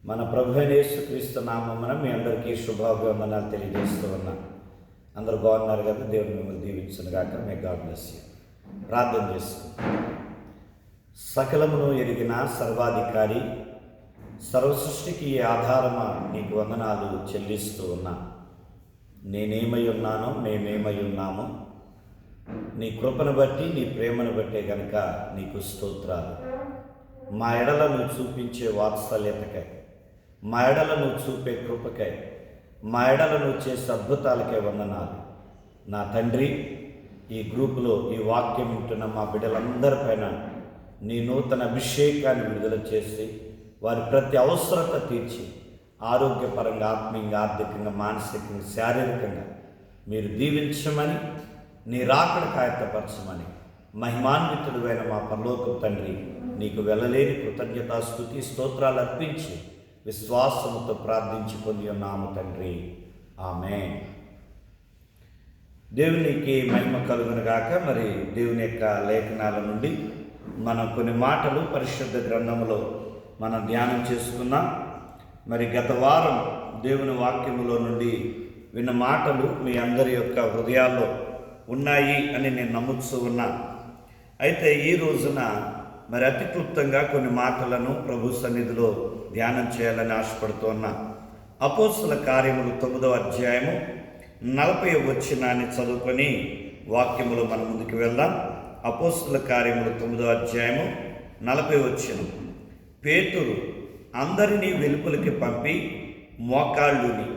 మన ప్రభువైన యేసుక్రీస్తు నామమున మీ అందరికీ శుభాభివందనాలు తెలియజేస్తూ ఉన్నా. అందరూ బాగున్నారు కదా? దేవుడు మిమ్మల్ని దీవించును గాక. మే గాడ్ బ్లెస్ యు. ప్రార్థన చేసుకుంటాం. సకలమును ఎరిగిన సర్వాధికారి, సర్వసృష్టికి ఆధారమా నీకు వందనాలు చెల్లిస్తూ ఉన్నా. నేనేమై ఉన్నానో, మేమేమై ఉన్నామో నీ కృపను బట్టి, నీ ప్రేమను బట్టే గనుక నీకు స్తోత్రాలు. మా ఎడల నువ్వు చూపించే వాత్సల్యతకై, మా ఎడల నువ్వు చూపే కృపకై, మా ఎడల నువ్వు చేసే అద్భుతాలకే వందనాలు. నా తండ్రి, ఈ గ్రూపులో ఈ వాక్యం వింటున్న మా బిడ్డలందరిపైన నీ నూతన అభిషేకాన్ని విడుదల చేసి వారి ప్రతి అవసరత తీర్చి ఆరోగ్యపరంగా, ఆత్మీయంగా, ఆర్థికంగా, మానసికంగా, శారీరకంగా మీరు దీవించమని, నీ రాకడ కాయత్తపరచమని మహిమాన్వితుడువైన మా పరలోక తండ్రి నీకు వెళ్ళలేని కృతజ్ఞతాస్తుతి స్తోత్రాలు అర్పించి విశ్వాసముతో ప్రార్థించి పొంది ఉన్నాము తండ్రి. ఆమేన్. దేవునికి మహిమ కలుగును గాక. మరి దేవుని యొక్క లేఖనాల నుండి మనం కొన్ని మాటలు పరిశుద్ధ గ్రంథములో మనం ధ్యానం చేసుకున్నాం. మరి గత వారం దేవుని వాక్యములో నుండి విన్న మాటలు మీ అందరి యొక్క హృదయాల్లో ఉన్నాయి అని నేను నమ్ముతూ ఉన్నా. అయితే ఈ రోజున మరి అతి క్లుప్తంగా కొన్ని మాటలను ప్రభు సన్నిధిలో ధ్యానం చేయాలని ఆశపడుతున్నా. అపోస్తల కార్యములు 9వ అధ్యాయము 40వ వచనాన్ని చదువుకొని వాక్యములో మన ముందుకు వెళ్దాం. అపోస్తల కార్యములు 9వ అధ్యాయము 40వ వచనం. పేతురు అందరినీ వెలుపలికి పంపి మోకాళ్ళుని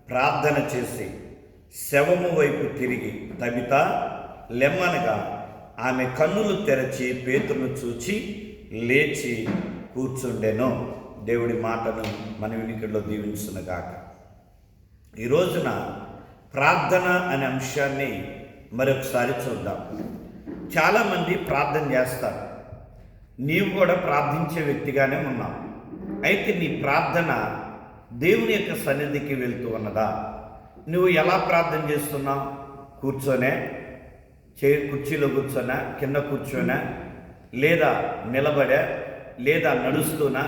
ప్రార్థన చేసి శవము వైపు తిరిగి తబితా లెమ్మనగా ఆమె కన్నులు తెరచి పేతురును చూచి లేచి కూర్చుండెను. దేవుడి మాటను మన వినికిడిలో దీవించునుగాక. ఈ రోజున ప్రార్థన అనే అంశాన్ని మరొకసారి చూద్దాం. చాలామంది ప్రార్థన చేస్తారు. నీవు కూడా ప్రార్థించే వ్యక్తిగానే ఉన్నావు. అయితే నీ ప్రార్థన దేవుని యొక్క సన్నిధికి వెళ్తూ ఉన్నదా? నువ్వు ఎలా ప్రార్థన చేస్తున్నావు? కూర్చోనే, కుర్చీలో కూర్చోనా, కింద కూర్చోనా, లేదా నిలబడా, లేదా నడుస్తున్నా,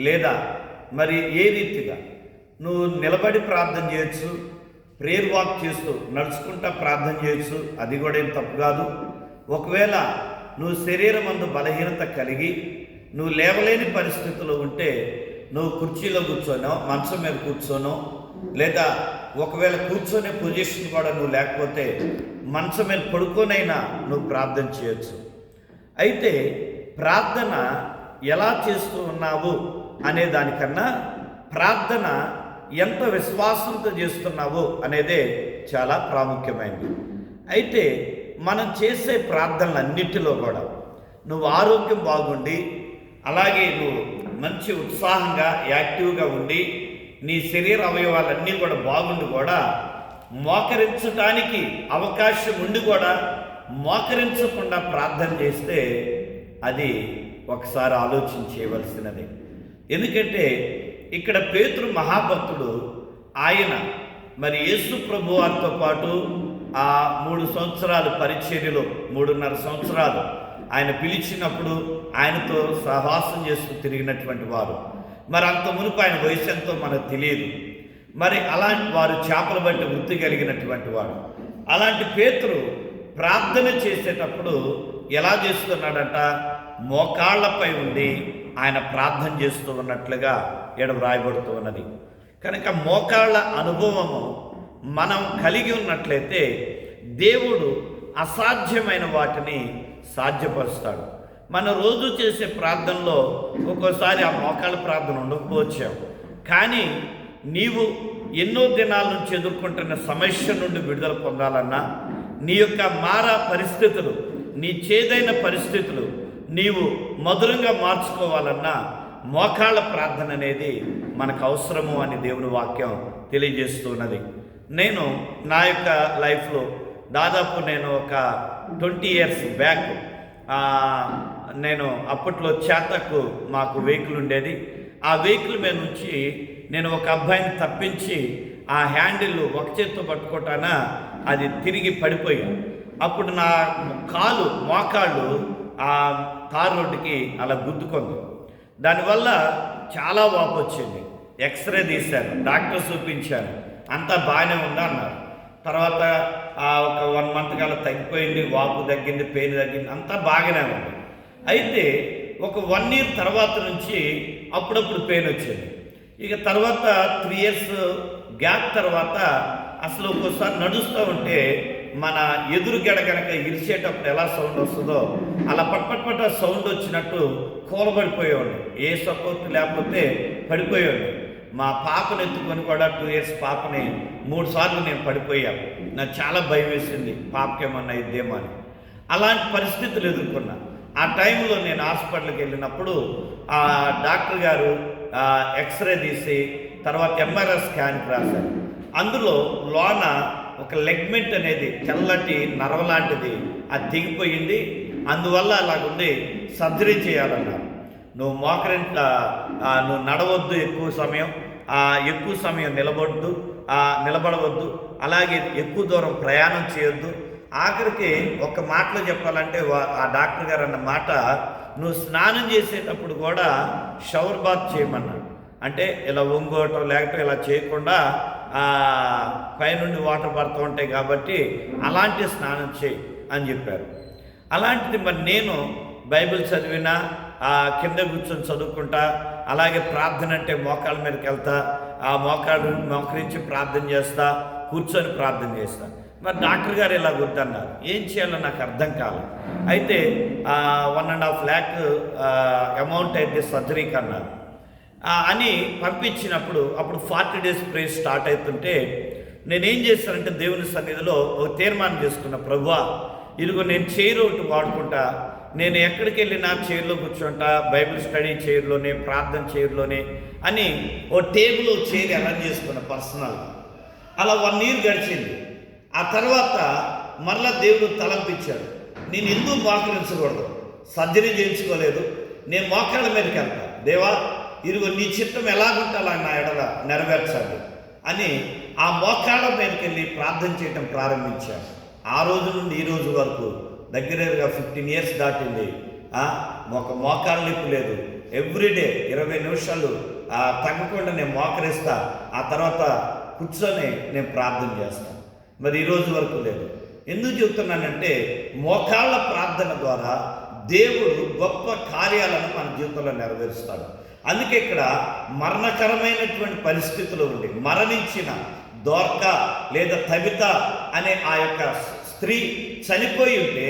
లేదా మరి ఏ రీతిగా నువ్వు నిలబడి ప్రార్థన చేయొచ్చు, ప్రేయర్ వాక్ చేస్తూ నడుచుకుంటా ప్రార్థన చేయొచ్చు. అది కూడా ఏం తప్పు కాదు. ఒకవేళ నువ్వు శరీరమందు బలహీనత కలిగి నువ్వు లేవలేని పరిస్థితుల్లో ఉంటే నువ్వు కుర్చీలో కూర్చోనో, మంచం మీద కూర్చోనో, లేదా ఒకవేళ కూర్చొనే పొజిషన్ కూడా నువ్వు లేకపోతే మంచం మీద పడుకోనైనా నువ్వు ప్రార్థన చేయొచ్చు. అయితే ప్రార్థన ఎలా చేస్తూ ఉన్నావు అనే దానికన్నా ప్రార్థన ఎంత విశ్వాసంతో చేస్తున్నావు అనేదే చాలా ప్రాముఖ్యమైనది. అయితే మనం చేసే ప్రార్థనలన్నిటిలో కూడా నువ్వు ఆరోగ్యం బాగుండి, అలాగే నువ్వు మంచి ఉత్సాహంగా యాక్టివ్గా ఉండి, నీ శరీర అవయవాలన్నీ కూడా బాగుండి కూడా మోకరించడానికి అవకాశం ఉండి కూడా మోకరించకుండా ప్రార్థన చేస్తే అది ఒకసారి ఆలోచించేయవలసినది. ఎందుకంటే ఇక్కడ పేతురు మహాభక్తుడు. ఆయన మరి యేసు ప్రభు వారితో పాటు ఆ 3 సంవత్సరాలు పరిచర్యలో 3.5 సంవత్సరాలు ఆయన పిలిచినప్పుడు ఆయనతో సహవాసం చేస్తూ తిరిగినటువంటి వారు. మరి అంత మునుపు ఆయన వయసు ఎంతో మనకు తెలియదు. మరి అలాంటి వారు చేపలు బట్టి వృత్తి కలిగినటువంటి వాడు. అలాంటి పేతురు ప్రార్థన చేసేటప్పుడు ఎలా చేస్తున్నాడంట? మోకాళ్లపై ఉండి ఆయన ప్రార్థన చేస్తూ ఉన్నట్లుగా ఈడ వ్రాయబడుతూ ఉన్నది. కనుక మోకాళ్ళ అనుభవము మనం కలిగి ఉన్నట్లయితే దేవుడు అసాధ్యమైన వాటిని సాధ్యపరుస్తాడు. మనం రోజు చేసే ప్రార్థనలో ఒక్కోసారి ఆ మోకాళ్ళ ప్రార్థన ఉండకపోవచ్చు. కానీ నీవు ఎన్నో దినాల నుంచి ఎదుర్కొంటున్న సమస్య నుండి విడుదల పొందాలన్నా, నీ యొక్క మారా పరిస్థితులు, నీ చేదైన పరిస్థితులు నీవు మధురంగా మార్చుకోవాలన్నా మోకాళ్ళ ప్రార్థన అనేది మనకు అవసరము అని దేవుని వాక్యం తెలియజేస్తున్నది. నేను నా యొక్క లైఫ్లో దాదాపు నేను ఒక 20 years బ్యాక్ నేను అప్పట్లో చేతకు మాకు వెహికల్ ఉండేది. ఆ వెహికల్ మీద నుంచి నేను ఒక అబ్బాయిని తప్పించి ఆ హ్యాండిల్ ఒక చేత్తో పట్టుకోటాన అది తిరిగి పడిపోయాను. అప్పుడు నా మోకాళ్ళు ఆ తార్ రోడ్డుకి అలా గుద్దుకుంది. దానివల్ల చాలా వాపు వచ్చింది. ఎక్స్రే తీశాను, డాక్టర్ చూపించాను, అంతా బాగానే ఉంది అన్నారు. తర్వాత ఒక 1 మంత్ కల్లా తగ్గిపోయింది, వాపు తగ్గింది, పెయిన్ తగ్గింది, అంతా బాగానే ఉంది. అయితే ఒక 1 ఇయర్ తర్వాత నుంచి అప్పుడప్పుడు పెయిన్ వచ్చేది. ఇక తర్వాత 3 ఇయర్స్ గ్యాప్ తర్వాత అసలు ఒక్కోసారి నడుస్తూ ఉంటే మన ఎదురుగడ కనుక ఇరిచేటప్పుడు ఎలా సౌండ్ వస్తుందో అలా పట్పట్పట సౌండ్ వచ్చినట్టు కూలబడిపోయేవాడు. ఏ సపోర్ట్ లేకపోతే పడిపోయేవాడు. మా పాపను ఎత్తుకొని కూడా 2 ఇయర్స్ పాపని 3 సార్లు నేను పడిపోయాను. నాకు చాలా భయం వేసింది, పాపకేమన్నా ఇద్దేమో అని. అలాంటి పరిస్థితులు ఎదుర్కొన్నా. ఆ టైంలో నేను హాస్పిటల్కి వెళ్ళినప్పుడు ఆ డాక్టర్ గారు ఎక్స్రే తీసి తర్వాత ఎంఆర్ఐ స్కాన్ రాశారు. అందులో లోన ఒక లెగ్మెంట్ అనేది తెల్లటి నరవ లాంటిది అది తెగిపోయింది. అందువల్ల అలాగుండి సర్జరీ చేయాలన్నారు. నువ్వు నువ్వు నడవద్దు, ఎక్కువ సమయం నిలబడవద్దు, అలాగే ఎక్కువ దూరం ప్రయాణం చేయొద్దు. ఆఖరికి ఒక మాటలో చెప్పాలంటే ఆ డాక్టర్ గారు అన్న మాట, నువ్వు స్నానం చేసేటప్పుడు కూడా షవర్ బాత్ చేయమన్నాడు. అంటే ఇలా ఒంగోటం లేకపోతే ఇలా చేయకుండా పైనుండి వాటర్ పడుతూ ఉంటాయి కాబట్టి అలాంటి స్నానం చేయి అని చెప్పారు. అలాంటిది మరి నేను బైబిల్ చదివినా కింద కూర్చొని చదువుకుంటా, అలాగే ప్రార్థన అంటే మోకాళ్ళ మీదకి వెళ్తా, ఆ మోకరించి ప్రార్థన చేస్తా, కూర్చొని ప్రార్థన చేస్తా. మరి డాక్టర్ గారు ఇలా వద్దన్నారు. ఏం చేయాలో నాకు అర్థం కాలేదు. అయితే 1.5 lakh అమౌంట్ అయితే సర్జరీకి అన్నారు అని పంపించినప్పుడు అప్పుడు 40 days ప్రేయర్ స్టార్ట్ అవుతుంటే నేనేం చేస్తానంటే దేవుని సన్నిధిలో ఒక తీర్మానం చేసుకున్న, ప్రభువా ఇదిగో నేను చైర్ ఒకటి వాడుకుంటా, నేను ఎక్కడికి వెళ్ళినా చైర్లో కూర్చుంటా, బైబిల్ స్టడీ చైర్లోనే, ప్రార్థన చైర్లోనే అని ఓ టేబుల్ చైర్ అరేంజ్ చేసుకున్న పర్సనల్. అలా 1 year గడిచింది. ఆ తర్వాత మరలా దేవుడు తలంపించాడు, నేను ఎందుకు మోకరించకూడదు, సర్జరీ చేయించుకోలేదు, నేను మోకాళ్ళ మీదకి వెళ్తా, దేవా ఇదిగో నీ చిత్తం ఎలాగుంటే అలా నా ఎడల నెరవేర్చాలి అని ఆ మోకాళ్ళ మీదకి వెళ్ళి ప్రార్థన చేయటం ప్రారంభించాను. ఆ రోజు నుండి ఈ రోజు వరకు దగ్గరగా 15 years దాటింది. ఒక మోకాళ్ళ నొప్పి లేదు. ఎవ్రీడే 20 నిమిషాలు తగ్గకుండా నేను మోకరిస్తా, ఆ తర్వాత కూర్చొని నేను ప్రార్థన చేస్తాను. మరి ఈ రోజు వరకు లేదు. ఎందుకు చెప్తున్నానంటే మోకాళ్ళ ప్రార్థన ద్వారా దేవుడు గొప్ప కార్యాలను మన జీవితంలో నెరవేరుస్తాడు. అందుకే ఇక్కడ మరణకరమైనటువంటి పరిస్థితులు ఉండి మరణించిన దోర్కా లేదా తబిత అనే ఆ యొక్క స్త్రీ చనిపోయి ఉంటే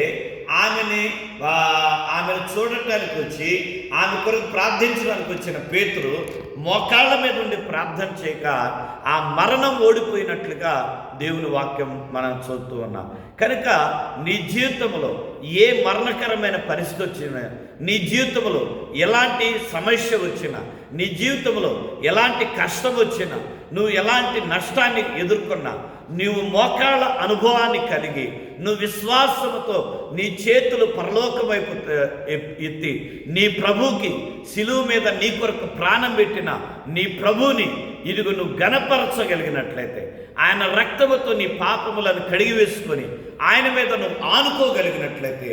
ఆమెను చూడటానికి వచ్చి ఆమె కొరకు ప్రార్థించడానికి వచ్చిన పేతురు మోకాళ్ళ మీద ఉండి ప్రార్థన చేయక ఆ మరణం ఓడిపోయినట్లుగా దేవుని వాక్యం మనం చదువుతూ ఉన్నాం. కనుక నీ జీవితంలో ఏ మరణకరమైన పరిస్థితి వచ్చినా, నీ జీవితంలో ఎలాంటి సమస్య వచ్చినా, నీ జీవితంలో ఎలాంటి కష్టం వచ్చినా, నువ్వు ఎలాంటి నష్టాన్ని ఎదుర్కొన్నా, నీవు మోకాళ్ళ అనుభవాన్ని కలిగి నువ్వు విశ్వాసంతో నీ చేతులు పరలోకం వైపు ఎత్తి నీ ప్రభువుకి శిలువ మీద నీ కొరకు ప్రాణం పెట్టిన నీ ప్రభువుని ఇదిగో నువ్వు గణపరచగలిగినట్లయితే, ఆయన రక్తముతో నీ పాపములను కడిగి వేసుకొని ఆయన మీద నువ్వు ఆనుకోగలిగినట్లయితే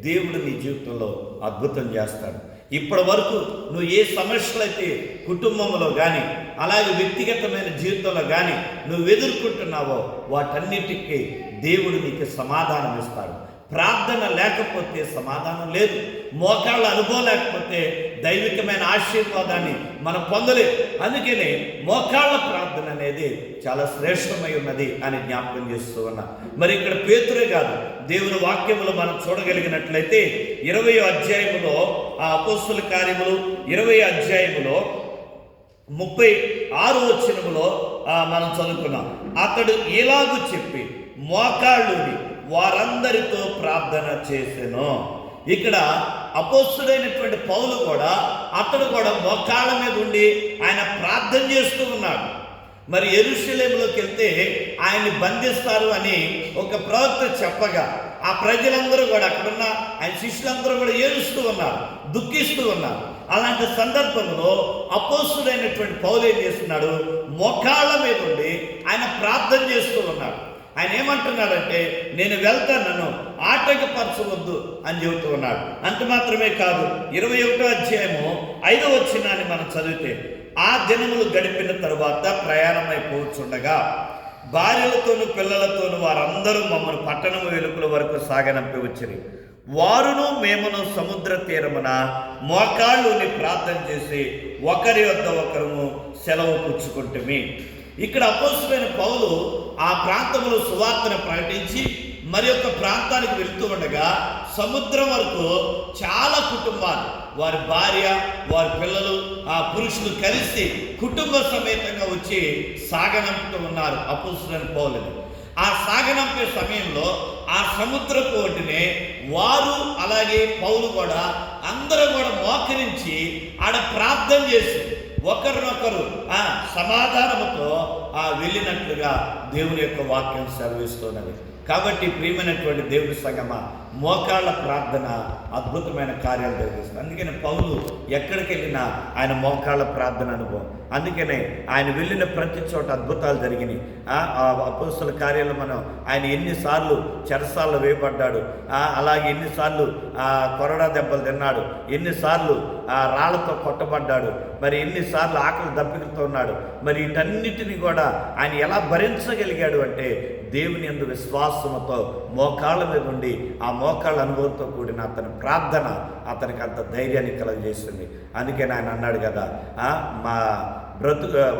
దేవుడు నీ జీవితంలో అద్భుతం చేస్తాడు. ఇప్పటి వరకు నువ్వు ఏ సమస్యలైతే కుటుంబంలో కానీ అలాగే వ్యక్తిగతమైన జీవితంలో కానీ నువ్వు ఎదుర్కొంటున్నావో వాటన్నిటికీ దేవుడు నీకు సమాధానం ఇస్తాడు. ప్రార్థన లేకపోతే సమాధానం లేదు. మోకాళ్ళ అనుభవం లేకపోతే దైవికమైన ఆశీర్వాదాన్ని మనం పొందలేదు. అందుకనే మోకాళ్ళ ప్రార్థన అనేది చాలా శ్రేష్టమై ఉన్నది అని జ్ఞాపకం చేస్తూ ఉన్నా. మరి ఇక్కడ పేతురే కాదు, దేవుని వాక్యములు మనం చూడగలిగినట్లయితే 20వ అధ్యాయములో ఆ అపోస్తుల కార్యములు 20వ అధ్యాయములో 36వ వచనములో మనం చదువుకున్నాం. అతడు ఇలాగూ చెప్పి మోకాళ్ళుని వారందరితో ప్రార్థన చేసెను. ఇక్కడ అపోస్తుడైనటువంటి పౌలు కూడా అతడు కూడా మోకాళ్ళ మీద ఉండి ఆయన ప్రార్థన చేస్తూ ఉన్నాడు. మరి యెరూషలేములోకి వెళ్తే ఆయన్ని బంధిస్తారు అని ఒక ప్రవక్త చెప్పగా ఆ ప్రజలందరూ కూడా అక్కడున్న ఆయన శిష్యులందరూ కూడా ఏడుస్తూ ఉన్నారు, దుఃఖిస్తూ ఉన్నారు. అలాంటి సందర్భంలో అపోస్తుడైనటువంటి పౌలు ఏం చేస్తున్నాడు, మోకాళ్ళ మీద ఉండి ఆయన ప్రార్థన చేస్తూ ఉన్నాడు. ఆయన ఏమంటున్నాడంటే, నేను వెళ్తాను, ఆటంకపరచవద్దు అని చెబుతూ ఉన్నాడు. అంత మాత్రమే కాదు, 21వ అధ్యాయము 5వ వచనాన్ని మనం చదివితే, ఆ దినములు గడిపిన తరువాత ప్రయాణమైపోవచ్చుండగా భార్యలతోనూ పిల్లలతోనూ వారందరూ మమ్మల్ని పట్టణము వెలుపల వరకు సాగనంపి వచ్చిరి. వారును మేమును సముద్ర తీరమున మోకాళ్ళుని ప్రార్థన చేసి ఒకరి వద్ద ఒకరము సెలవు పుచ్చుకుంటుమి. ఇక్కడ అపోస్తలుడైన పౌలు ఆ ప్రాంతంలో సువార్తను ప్రకటించి మరి యొక్క ప్రాంతానికి వెళ్తూ ఉండగా సముద్రం వరకు చాలా కుటుంబాలు, వారి భార్య, వారి పిల్లలు, ఆ పురుషులు కలిసి కుటుంబ సమేతంగా వచ్చి సాగనంపుతూ ఉన్నారు అపోస్తలుడైన పౌలుని. ఆ సాగనంపే సమయంలో ఆ సముద్రపు ఒడ్డునే వారు అలాగే పౌలు కూడా అందరూ కూడా మోకరించి ఆడ ప్రార్థన చేసి ఒకరినొకరు సమాధానముతో వెళ్ళినట్లుగా దేవుని యొక్క వాక్యం సెలవిస్తున్నది. కాబట్టి ప్రియమైనటువంటి దేవుని సంగమా, మోకాళ్ళ ప్రార్థన అద్భుతమైన కార్యాలు జరిగిస్తుంది. అందుకని పౌలు ఎక్కడికి వెళ్ళినా ఆయన మోకాళ్ళ ప్రార్థన అనుభవం. అందుకనే ఆయన వెళ్ళిన ప్రతి చోట అద్భుతాలు జరిగినాయి. అపోస్తల కార్యాలు మనం ఆయన ఎన్నిసార్లు చెరసాల్లో వేయబడ్డాడు, అలాగే ఎన్నిసార్లు కొరడా దెబ్బలు తిన్నాడు, ఎన్నిసార్లు రాళ్లతో కొట్టబడ్డాడు, మరి ఎన్నిసార్లు ఆకలి దప్పికతో ఉన్నాడు. మరి వీటన్నిటిని కూడా ఆయన ఎలా భరించగలిగాడు అంటే దేవుని యందు విశ్వాసంతో మోకాళ్ళ మీద ఉండి ఆ మోకాళ్ళ అనుభవంతో కూడిన అతని ప్రార్థన అతనికి అంత ధైర్యాన్ని కలుగజేస్తుంది. అందుకని ఆయన అన్నాడు కదా, మా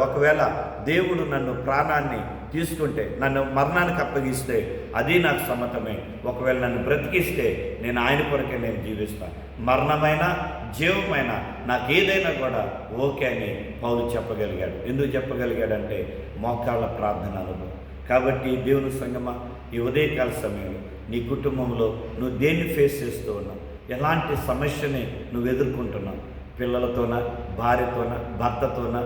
ఒకవేళ దేవుడు నన్ను ప్రాణాన్ని తీసుకుంటే, నన్ను మరణానికి అప్పగిస్తే అది నాకు సమ్మతమే, ఒకవేళ నన్ను బ్రతికిస్తే నేను ఆయన కొరకే నేను జీవిస్తాను, మరణమైనా జీవమైనా నాకు ఏదైనా కూడా ఓకే అని పౌలు చెప్పగలిగాడు. ఎందుకు చెప్పగలిగాడంటే మోకాళ్ళ ప్రార్థన అనుభవం. కాబట్టి దేవుని సంగమా, ఈ ఉదయకాల సమయంలో నీ కుటుంబంలో నువ్వు దేన్ని ఫేస్ చేస్తూ ఉన్నావు, ఎలాంటి సమస్యని నువ్వు ఎదుర్కొంటున్నావు, పిల్లలతోనా, భార్యతోనా, భర్తతోనా,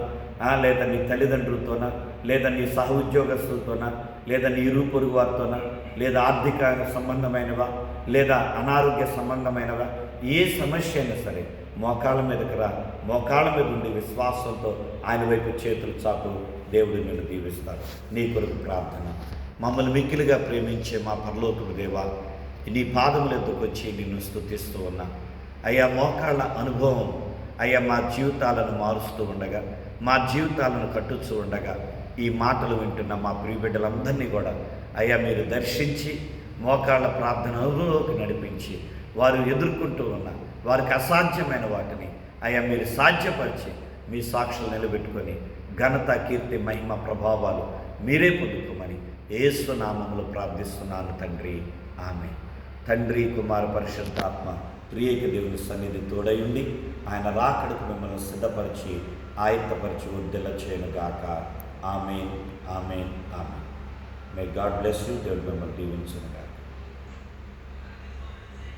లేదా నీ తల్లిదండ్రులతోనా, లేదా నీ సహ ఉద్యోగస్తులతోనా, లేదా నీ ఇరుగు పొరుగు వారితోనా, లేదా ఆర్థిక సంబంధమైనవా, లేదా అనారోగ్య సంబంధమైనవా, ఏ సమస్య అయినా సరే మోకాళ్ళ మీదకి రా, మోకాళ్ళ మీద ఉండి విశ్వాసంతో ఆయన వైపు చేతులు చాపు, దేవుడు నిన్ను దీవిస్తాడు. నీ కొరకు ప్రార్థన. మమ్మల్ని మిక్కిలిగా ప్రేమించే మా పరలోకపు దేవా, నీ పాదముల ఎద్దుకు వచ్చి నిన్ను స్తుతిస్తూ ఉన్నా. అయ్యా, మోకాళ్ళ అనుభవం అయ్యా మా జీవితాలను మారుస్తూ ఉండగా, మా జీవితాలను కట్టుచూ ఉండగా, ఈ మాటలు వింటున్న మా ప్రియబిడ్డలందరినీ కూడా అయ్యా మీరు దర్శించి మోకాళ్ళ ప్రార్థన అనుభవంలోకి నడిపించి, వారు ఎదుర్కొంటూ ఉన్న వారికి అసాధ్యమైన వాటిని అయ్యా మీరు సాధ్యపరిచి మీ సాక్షులు నిలబెట్టుకొని ఘనత, కీర్తి, మహిమ, ప్రభావాలు మీరే పొందుకోమని యేసు నామములో ప్రార్థిస్తున్నాను తండ్రి. ఆమేన్. తండ్రి, కుమార, పరిశుద్ధాత్మ త్రియేక దేవుని సన్నిధి తోడయుండి ఆయన రాకడకు మిమ్మల్ని సిద్ధపరిచి ఆయత్తపరిచి వద్దెల చేయనుగాక. ఆమేన్, ఆమేన్, ఆమేన్. May God bless you. దేవుడు మిమ్మల్ని దీవించునుగాక.